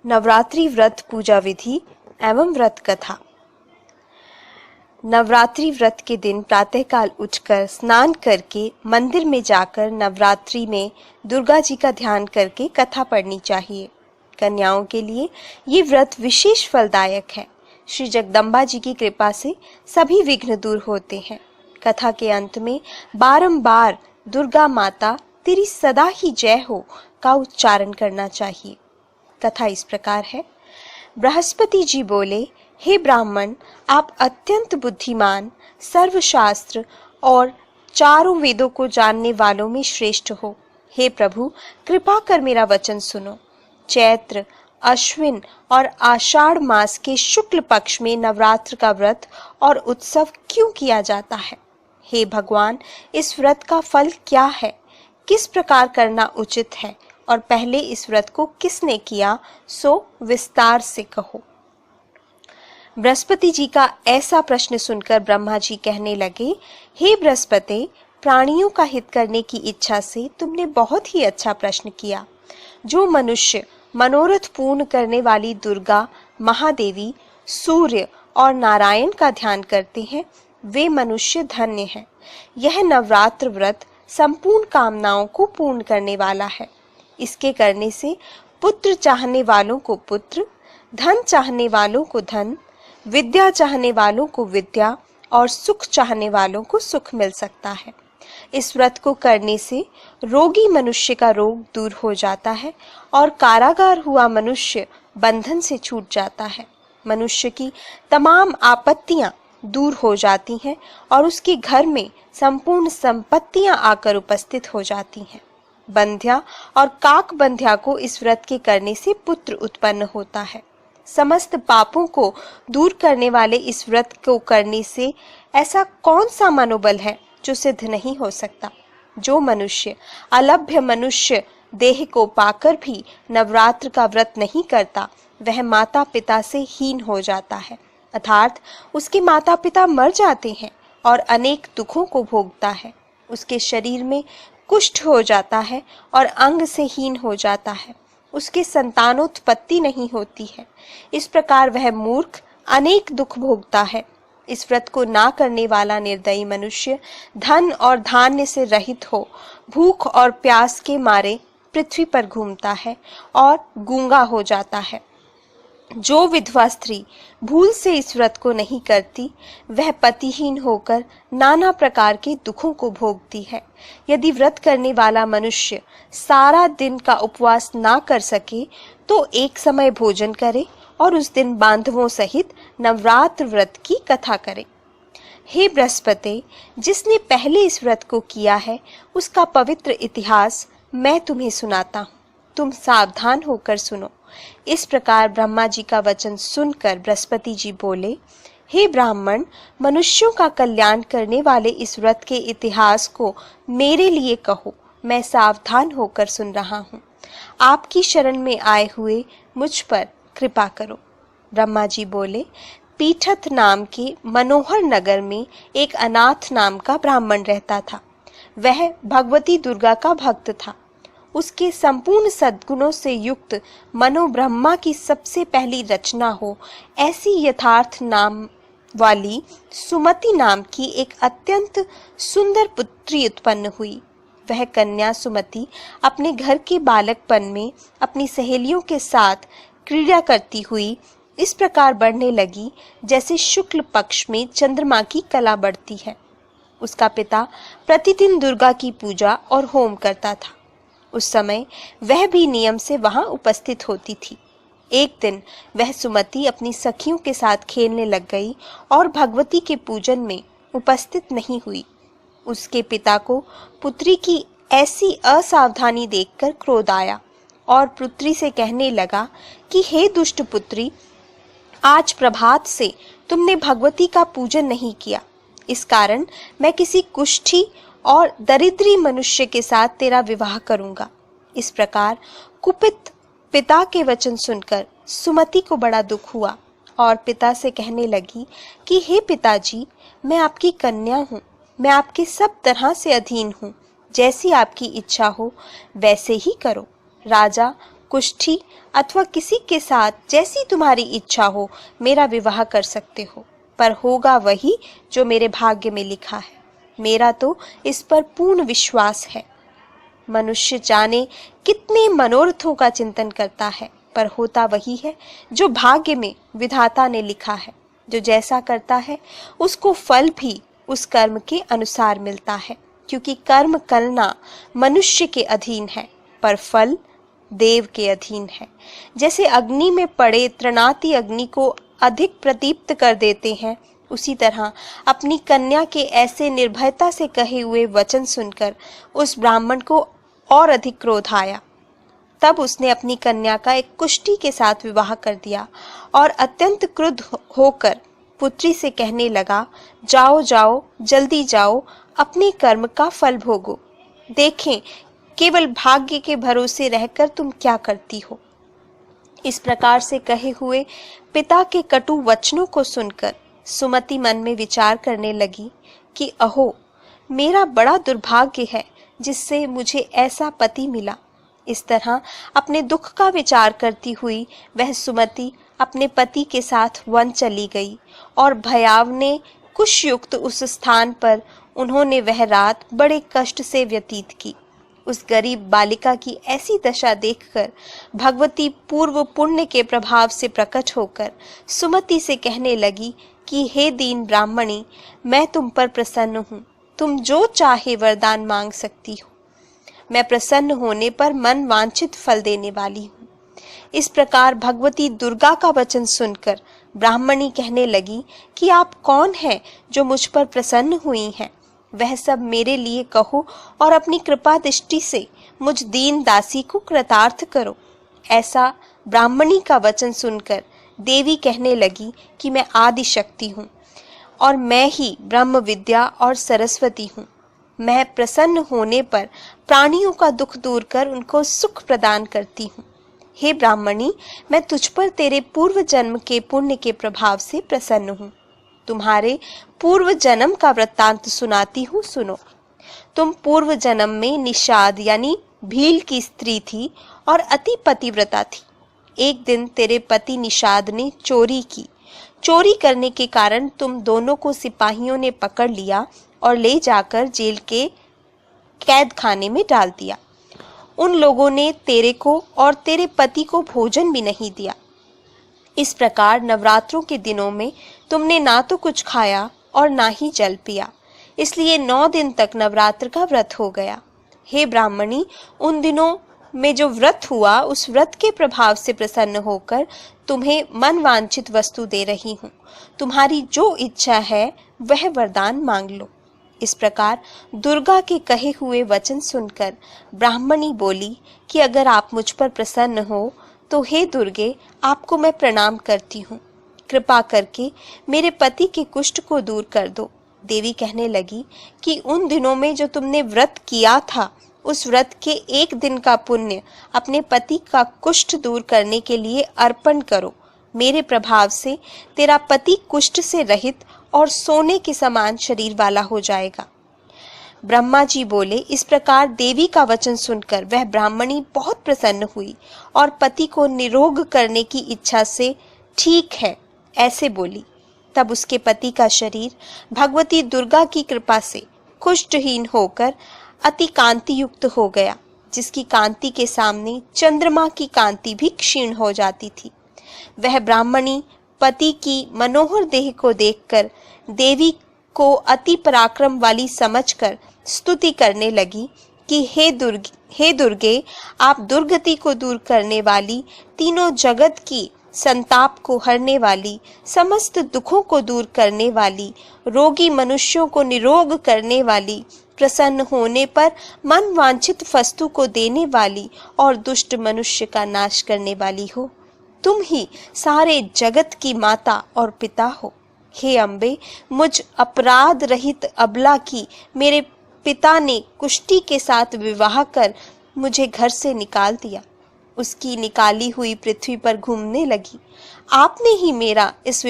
नवरात्रि व्रत पूजा विधि एवं व्रत कथा। नवरात्रि व्रत के दिन प्रातःकाल उठकर स्नान करके मंदिर में जाकर नवरात्रि में दुर्गा जी का ध्यान करके कथा पढ़नी चाहिए। कन्याओं के लिए ये व्रत विशेष फलदायक है। श्री जगदम्बा जी की कृपा से सभी विघ्न दूर होते हैं। कथा के अंत में बारंबार दुर्गा माता तेरी सदा ही जय हो का उच्चारण करना चाहिए। कथा इस प्रकार है। बृहस्पति जी बोले, हे ब्राह्मण, आप अत्यंत बुद्धिमान, सर्वशास्त्र और चारों वेदों को जानने वालों में श्रेष्ठ हो। हे प्रभु, कृपा कर मेरा वचन सुनो। चैत्र, अश्विन और आषाढ़ मास के शुक्ल पक्ष में नवरात्र का व्रत और उत्सव क्यों किया जाता है? हे भगवान, इस व्रत का फल क्या है? किस प्रकार करना उचित है और पहले इस व्रत को किसने किया, सो विस्तार से कहो। बृहस्पति जी का ऐसा प्रश्न सुनकर ब्रह्मा जी कहने लगे, हे बृहस्पति, प्राणियों का हित करने की इच्छा से तुमने बहुत ही अच्छा प्रश्न किया। जो मनुष्य मनोरथ पूर्ण करने वाली दुर्गा, महादेवी, सूर्य और नारायण का ध्यान करते हैं, वे मनुष्य धन्य हैं। यह नवरात्र व्रत संपूर्ण कामनाओं को पूर्ण करने वाला है। इसके करने से पुत्र चाहने वालों को पुत्र, धन चाहने वालों को धन, विद्या चाहने वालों को विद्या और सुख चाहने वालों को सुख मिल सकता है। इस व्रत को करने से रोगी मनुष्य का रोग दूर हो जाता है और कारागार हुआ मनुष्य बंधन से छूट जाता है। मनुष्य की तमाम आपत्तियां दूर हो जाती हैं और उसके घर में संपूर्ण संपत्तियां आकर उपस्थित हो जाती हैं। बंध्या और काक बंध्या को इस व्रत के करने से पुत्र उत्पन्न होता है। समस्त पापों को दूर करने वाले इस व्रत को करने से ऐसा कौन सा मनोबल है जो सिद्ध नहीं हो सकता? जो मनुष्य अलभ्य मनुष्य देह को पाकर भी नवरात्र का व्रत नहीं करता, वह माता पिता से हीन हो जाता है, अर्थात उसके माता पिता मर जाते हैं और अनेक दुखों को भोगता है। उसके शरीर में कुष्ठ हो जाता है और अंग से हीन हो जाता है। उसके संतानोत्पत्ति नहीं होती है। इस प्रकार वह मूर्ख अनेक दुख भोगता है। इस व्रत को ना करने वाला निर्दयी मनुष्य धन और धान्य से रहित हो भूख और प्यास के मारे पृथ्वी पर घूमता है और गूंगा हो जाता है। जो विधवा स्त्री भूल से इस व्रत को नहीं करती, वह पतिहीन होकर नाना प्रकार के दुखों को भोगती है। यदि व्रत करने वाला मनुष्य सारा दिन का उपवास ना कर सके, तो एक समय भोजन करे और उस दिन बांधवों सहित नवरात्र व्रत की कथा करे। हे बृहस्पति, जिसने पहले इस व्रत को किया है, उसका पवित्र इतिहास मैं तुम्हें सुनाता हूँ। तुम सावधान होकर सुनो। इस प्रकार ब्रह्मा जी का वचन सुनकर बृहस्पति जी बोले, हे ब्राह्मण, मनुष्यों का कल्याण करने वाले इस व्रत के इतिहास को मेरे लिए कहो। मैं सावधान होकर सुन रहा हूँ। आपकी शरण में आए हुए मुझ पर कृपा करो। ब्रह्मा जी बोले, पीठत नाम के मनोहर नगर में एक अनाथ नाम का ब्राह्मण रहता था। वह भगवती दुर्गा का भक्त था। उसके संपूर्ण सद्गुणों से युक्त मनो ब्रह्मा की सबसे पहली रचना हो ऐसी यथार्थ नाम वाली सुमति नाम की एक अत्यंत सुंदर पुत्री उत्पन्न हुई। वह कन्या सुमति अपने घर के बालकपन में अपनी सहेलियों के साथ क्रीड़ा करती हुई इस प्रकार बढ़ने लगी जैसे शुक्ल पक्ष में चंद्रमा की कला बढ़ती है। उसका पिता प्रतिदिन दुर्गा की पूजा और होम करता था। उस समय वह भी नियम से वहां उपस्थित होती थी। एक दिन वह सुमति अपनी सखियों के साथ खेलने लग गई और भगवती के पूजन में उपस्थित नहीं हुई। उसके पिता को पुत्री की ऐसी असावधानी देखकर क्रोध आया और पुत्री से कहने लगा कि हे दुष्ट पुत्री, आज प्रभात से तुमने भगवती का पूजन नहीं किया। इस कारण मैं किसी कुष्ठी और दरिद्री मनुष्य के साथ तेरा विवाह करूंगा। इस प्रकार कुपित पिता के वचन सुनकर सुमति को बड़ा दुख हुआ और पिता से कहने लगी कि हे पिताजी, मैं आपकी कन्या हूँ। मैं आपके सब तरह से अधीन हूँ। जैसी आपकी इच्छा हो वैसे ही करो। राजा कुष्ठी अथवा किसी के साथ जैसी तुम्हारी इच्छा हो मेरा विवाह कर सकते हो, पर होगा वही जो मेरे भाग्य में लिखा है। मेरा तो इस पर पूर्ण विश्वास है। मनुष्य जाने कितने मनोरथों का चिंतन करता है, पर होता वही है जो भाग्य में विधाता ने लिखा है। जो जैसा करता है उसको फल भी उस कर्म के अनुसार मिलता है, क्योंकि कर्म करना मनुष्य के अधीन है, पर फल देव के अधीन है। जैसे अग्नि में पड़े तृणाति अग्नि को अधिक प्रदीप्त कर देते हैं, उसी तरह अपनी कन्या के ऐसे निर्भयता से कहे हुए वचन सुनकर उस ब्राह्मण को और अधिक क्रोध आया। तब उसने अपनी कन्या का एक कुष्ठी के साथ विवाह कर दिया और अत्यंत क्रुद्ध होकर पुत्री से कहने लगा, जाओ जाओ, जल्दी जाओ, अपने कर्म का फल भोगो। देखें केवल भाग्य के भरोसे रहकर तुम क्या करती हो। इस प्रकार से कहे हुए पिता के कटु वचनों को सुनकर सुमति मन में विचार करने लगी कि अहो, मेरा बड़ा दुर्भाग्य है जिससे मुझे ऐसा पति मिला। इस तरह अपने दुख का विचार करती हुई वह सुमति अपने पति के साथ वन चली गई और भयावने कुशयुक्त उस स्थान पर उन्होंने वह रात बड़े कष्ट से व्यतीत की। उस गरीब बालिका की ऐसी दशा देखकर भगवती पूर्व पुण्य के प्रभाव से प्रकट होकर सुमति से कहने लगी कि हे दीन ब्राह्मणी, मैं तुम पर प्रसन्न हूँ। तुम जो चाहे वरदान मांग सकती हो। मैं प्रसन्न होने पर मन वांछित फल देने वाली हूँ। इस प्रकार भगवती दुर्गा का वचन सुनकर ब्राह्मणी कहने लगी कि आप कौन हैं जो मुझ पर प्रसन्न हुई हैं? वह सब मेरे लिए कहो और अपनी कृपा दृष्टि से मुझ दीन दासी को कृतार्थ करो। ऐसा ब्राह्मणी का वचन सुनकर देवी कहने लगी कि मैं आदि शक्ति हूँ और मैं ही ब्रह्म विद्या और सरस्वती हूँ। मैं प्रसन्न होने पर प्राणियों का दुख दूर कर उनको सुख प्रदान करती हूँ। हे ब्राह्मणी, मैं तुझ पर तेरे पूर्व जन्म के पुण्य के प्रभाव से प्रसन्न हूँ। तुम्हारे पूर्व जन्म का वृत्तांत सुनाती हूँ, सुनो। तुम पूर्व जन्म में निषाद यानी भील की स्त्री थी और अति पतिव्रता थी। एक दिन तेरे पति निषाद ने चोरी की। चोरी करने के कारण तुम दोनों को सिपाहियों ने पकड़ लिया और ले जाकर जेल के कैद खाने में डाल दिया। उन लोगों ने तेरे को और तेरे पति को भोजन भी नहीं दिया। इस प्रकार नवरात्रों के दिनों में तुमने ना तो कुछ खाया और ना ही जल पिया, इसलिए 9 दिन तक नवरात्र का व्रत हो गया। हे ब्राह्मणी, उन दिनों में जो व्रत हुआ उस व्रत के प्रभाव से प्रसन्न होकर तुम्हें मन वांछित वस्तु दे रही हूँ। तुम्हारी जो इच्छा है वह वरदान मांग लो। इस प्रकार दुर्गा के कहे हुए वचन सुनकर ब्राह्मणी बोली कि अगर आप मुझ पर प्रसन्न हो तो हे दुर्गे, आपको मैं प्रणाम करती हूँ। कृपा करके मेरे पति के कुष्ठ को दूर कर दो। देवी कहने लगी कि उन दिनों में जो तुमने व्रत किया था उस व्रत के 1 दिन का पुण्य अपने पति का कुष्ठ दूर करने के लिए अर्पण करो। मेरे प्रभाव से तेरा पति कुष्ठ से रहित और सोने के समान शरीर वाला हो जाएगा। ब्रह्मा जी बोले। इस प्रकार देवी का वचन सुनकर वह ब्राह्मणी बहुत प्रसन्न हुई और पति को निरोग करने की इच्छा से ठीक है ऐसे बोली। तब उसके पति का शरीर भगवती दुर्गा की कृपा से कुष्ठहीन होकर अति कांति युक्त हो गया, जिसकी कांति के सामने चंद्रमा की कांति भी क्षीण हो जाती थी। वह ब्राह्मणी पति की मनोहर देह को देखकर देवी को अति पराक्रम वाली समझकर स्तुति करने लगी कि हे दुर्गे, आप दुर्गति को दूर करने वाली, तीनों जगत की संताप को हरने वाली, समस्त दुखों को दूर करने वाली, रोगी मनुष्यों को निरोग करने वाली, प्रसन्न होने पर मन वांछित वस्तु को देने वाली और दुष्ट मनुष्य का नाश करने वाली हो। तुम ही सारे जगत की माता और पिता हो। हे अम्बे, मुझ अपराध रहित अबला की मेरे पिता ने कुष्ठी के साथ विवाह कर मुझे घर से निकाल दिया। उसकी निकाली हुई पृथ्वी पर घूमने लगी। आपने ही मेरा इस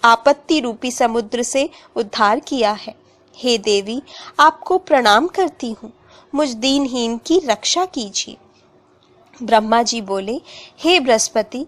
आपत्ति रूपी समुद्र से उद्धार किया है। हे देवी, आपको प्रणाम करती हूँ। मुझ दीनहीन की रक्षा कीजिए। ब्रह्मा जी बोले, हे बृहस्पति,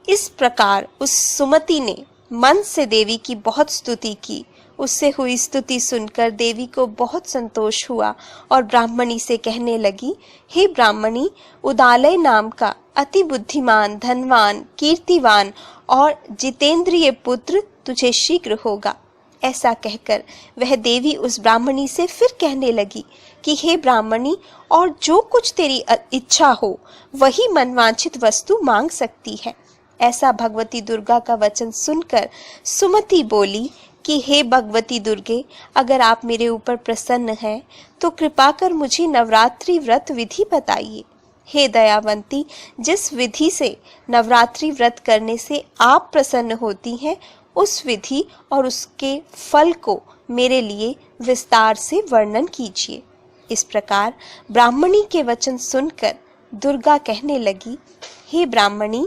इस प्रकार उस सुमति ने मन से देवी की बहुत स्तुति की। उससे हुई स्तुति सुनकर देवी को बहुत संतोष हुआ और ब्राह्मणी से कहने लगी, हे ब्राह्मणी, उदालय नाम का अति बुद्धिमान, धनवान, कीर्तिवान और जितेंद्रिय पुत्र तुझे शीघ्र होगा। ऐसा कहकर वह देवी उस ब्राह्मणी से फिर कहने लगी कि हे ब्राह्मणी, और जो कुछ तेरी इच्छा हो वही मनवांछित वस्तु मांग सकती है। ऐसा भगवती दुर्गा का वचन सुनकर सुमति बोली कि हे भगवती दुर्गे, अगर आप मेरे ऊपर प्रसन्न हैं तो कृपा कर मुझे नवरात्रि व्रत विधि बताइए। हे दयावंती, जिस विधि से नवरात्रि व्रत करने से आप प्रसन्न होती हैं, उस विधि और उसके फल को मेरे लिए विस्तार से वर्णन कीजिए। इस प्रकार ब्राह्मणी के वचन सुनकर दुर्गा कहने लगी, हे ब्राह्मणी,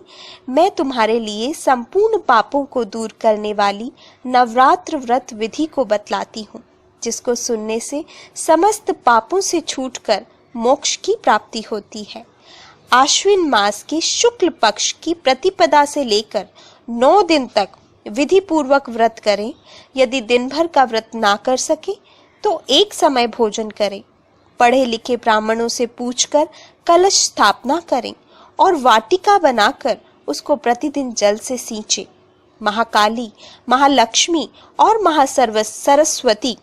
मैं तुम्हारे लिए संपूर्ण पापों को दूर करने वाली नवरात्र व्रत विधि को बतलाती हूँ, जिसको सुनने से समस्त पापों से छूटकर मोक्ष की प्राप्ति होती है। आश्विन मास के शुक्ल पक्ष की प्रतिपदा से लेकर 9 दिन तक विधि पूर्वक व्रत करें। यदि दिन भर का व्रत ना कर सके तो एक समय भोजन करें। पढ़े लिखे ब्राह्मणों से पूछकर कलश स्थापना करें और वाटिका बनाकर उसको प्रतिदिन जल से सींचे। महाकाली, महालक्ष्मी और सरस्वती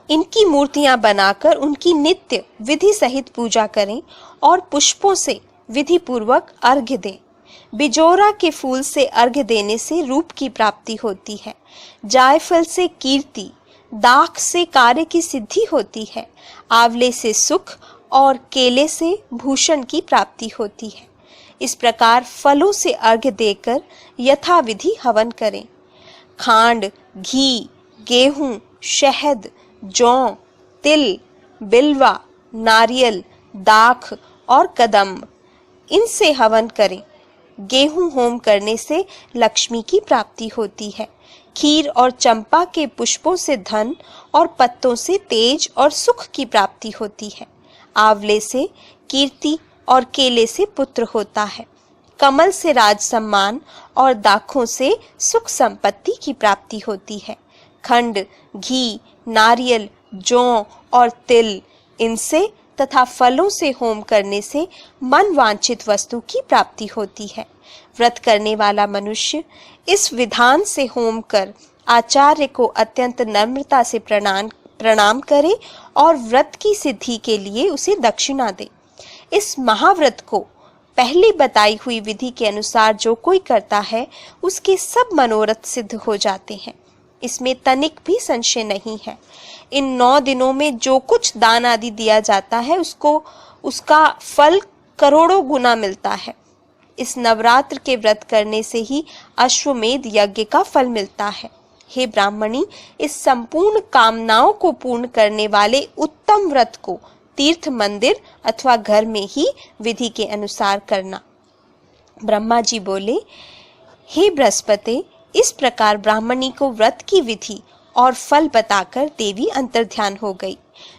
इनकी मूर्तियां बनाकर उनकी नित्य विधि सहित पूजा करें और पुष्पों से विधि पूर्वक अर्घ्य दें। बिजोरा के फूल से अर्घ्य देने से रूप की प्राप्ति होती है। जायफल से कीर्ति, दाख से कार्य की सिद्धि होती है। आंवले से सुख और केले से भूषण की प्राप्ति होती है। इस प्रकार फलों से अर्घ्य देकर यथाविधि हवन करें। खांड, घी, गेहूं, शहद, जौ, तिल, बिल्वा, नारियल, दाख और कदम्ब, इनसे हवन करें। गेहूं होम करने से लक्ष्मी की प्राप्ति होती है। खीर और चंपा के पुष्पों से धन और पत्तों से तेज और सुख की प्राप्ति होती है। आंवले से कीर्ति और केले से पुत्र होता है। कमल से राज सम्मान और दाखों से सुख संपत्ति की प्राप्ति होती है। खंड, घी, नारियल, जौ और तिल, इनसे तथा फलों से होम करने से मन वांछित वस्तु की प्राप्ति होती है। व्रत करने वाला मनुष्य इस विधान से होम कर आचार्य को अत्यंत नम्रता से प्रणाम करे और व्रत की सिद्धि के लिए उसे दक्षिणा दे। इस महाव्रत को पहले बताई हुई विधि के अनुसार जो कोई करता है, उसके सब मनोरथ सिद्ध हो जाते हैं। इसमें तनिक भी संशय नहीं है। इन 9 दिनों में जो कुछ दान आदि दिया जाता है, उसका फल करोड़ों गुना मिलता है। इस नवरात्र के व्रत करने से ही अश्वमेध यज्ञ का फल मिलता है। हे ब्राह्मणी, इस संपूर्ण कामनाओं को पूर्ण करने वाले उत्तम व्रत को तीर्थ मंदिर अथवा घर में ही विधि के अनुसार करना। ब्रह्मा जी बोले, हे बृहस्पति, इस प्रकार ब्राह्मणी को व्रत की विधि और फल बताकर देवी अंतर्ध्यान हो गई।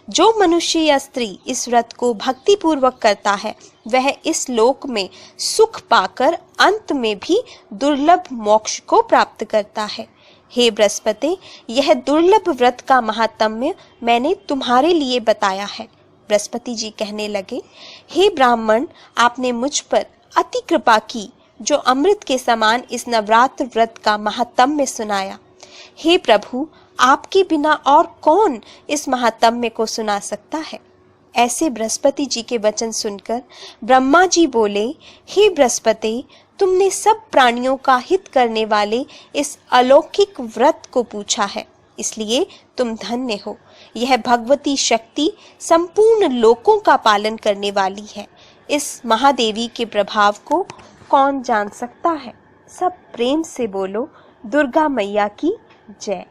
जो मनुष्य या स्त्री इस व्रत को भक्ति पूर्वक करता है, वह इस लोक में सुख पाकर अंत में भी दुर्लभ मोक्ष को प्राप्त करता है। हे बृहस्पति, यह दुर्लभ व्रत का महात्म्य मैंने तुम्हारे लिए बताया है। बृहस्पति जी कहने लगे, हे ब्राह्मण, आपने मुझ पर अति कृपा की जो अमृत के समान इस नवरात्र व्रत का महात्म्य सुनाया। हे प्रभु, आपके बिना और कौन इस महात्म्य को सुना सकता है। ऐसे बृहस्पति जी के वचन सुनकर ब्रह्मा जी बोले, हे बृहस्पति, तुमने सब प्राणियों का हित करने वाले इस अलौकिक व्रत को पूछा है, इसलिए तुम धन्य हो। यह भगवती शक्ति संपूर्ण लोकों का पालन करने वाली है। इस महादेवी के प्रभाव को कौन जान सकता है। सब प्रेम से बोलो, दुर्गा मैया की जय।